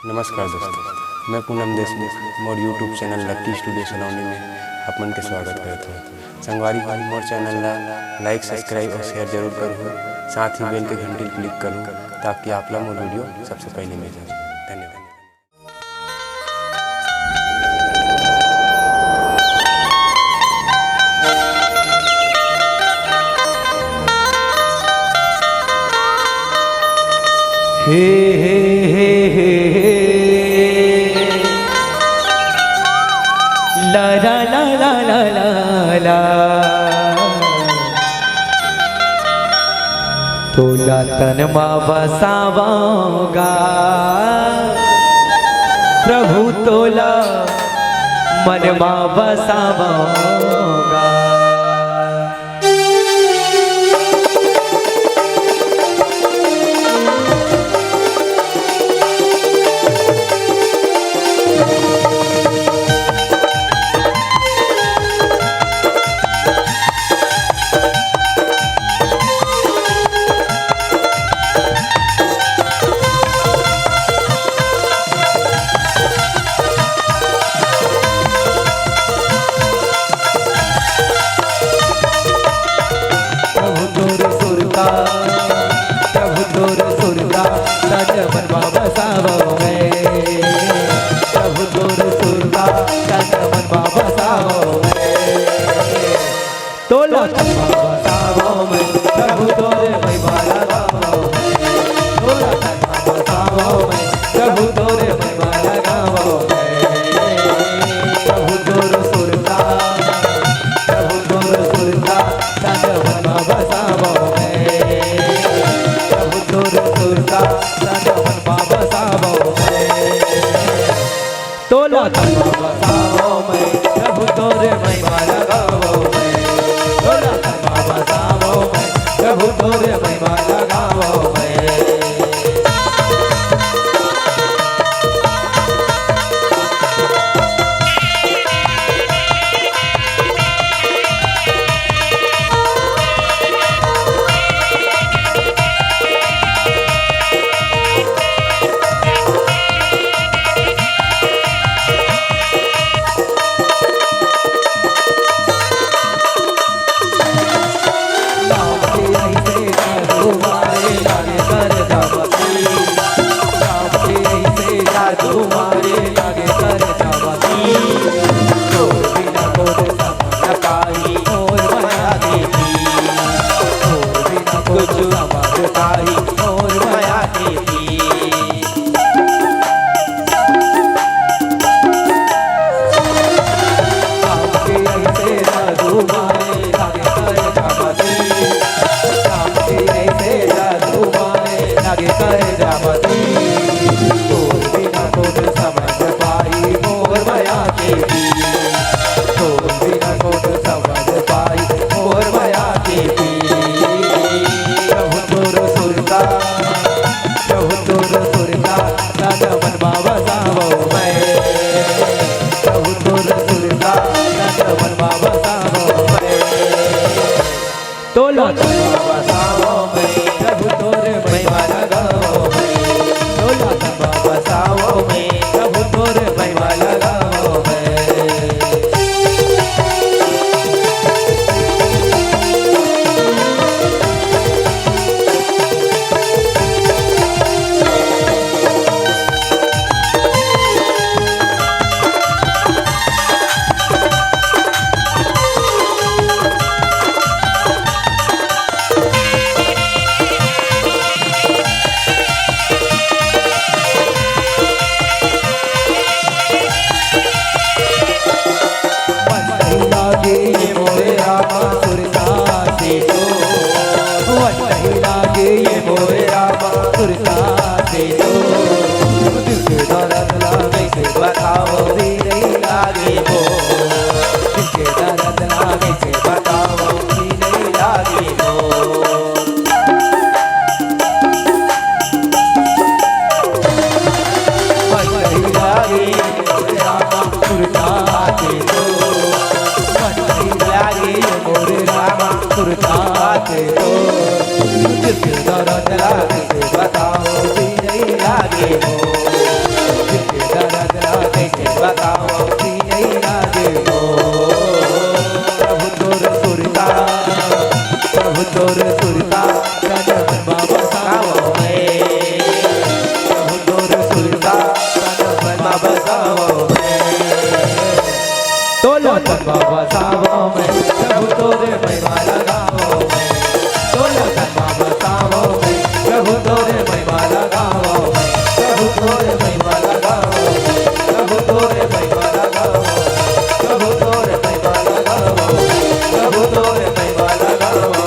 नमस्कार दोस्तों, मैं पूनम देशमुख मोर यूट्यूब चैनल लक्की स्टूडियो सलोनी में आप मन के स्वागत करता हूँ। संगवारी भाई मोर चैनल ला लाइक सब्सक्राइब और शेयर जरूर करूँ, साथ ही बेल के घंटी क्लिक करूँ ताकि आप ला मोर वीडियो सबसे पहले मिल जाए। धन्यवाद। हे हे हे हे ला ला ला ला ला ला ला तोला तन मा बसावांगा प्रभु तोला मन मा बसावांगा। प्रभु तोर सुरता तन मन मा बसावो मैं, प्रभु तोर सुरता तन मन मा बसावो मैं, तोला तन मा बसावो मैं, प्रभु तोर महिमा लगावो मैं, तोला तन मा बसावो मैं, प्रभु तोर महिमा लगावो मैं, प्रभु तोर सुरता तन मन मा बसावो तोला तन मा बसावो मैं, प्रभु तोरे महिमा लगावो मैं, तोला तन मा बसावो मैं, प्रभु तोरे महिमा लगावो मैं। तोला तन मा बसावो मैं, प्रभु तोरे महिमा लगावो मैं, तोला तन मा बसावो मैं, प्रभु तोरे महिमा लगावो मैं। बताओ भी नहीं आगे हो। सिनै लागे मोर। प्रभु तोर सुरता तन मन बसावो मैं। प्रभु तोर सुरता तन मन बसावो मैं। तोलो तन बसावो मैं प्रभु तोरे महिमा लगावो मैं। तोलो तन बसावो मैं प्रभु तोरे महिमा लगावो मैं। प्रभु तोरे महिमा लगावो प्रभु तोरे महिमा लगावो प्रभु तोरे महिमा लगावो प्रभु तोरे महिमा लगावो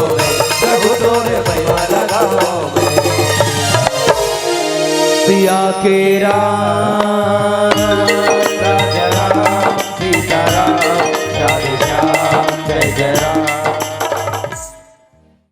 प्रभु तोरे महिमा लगावो। सिया के राम राजा राम सीता राम राधे श्याम जय जय राम।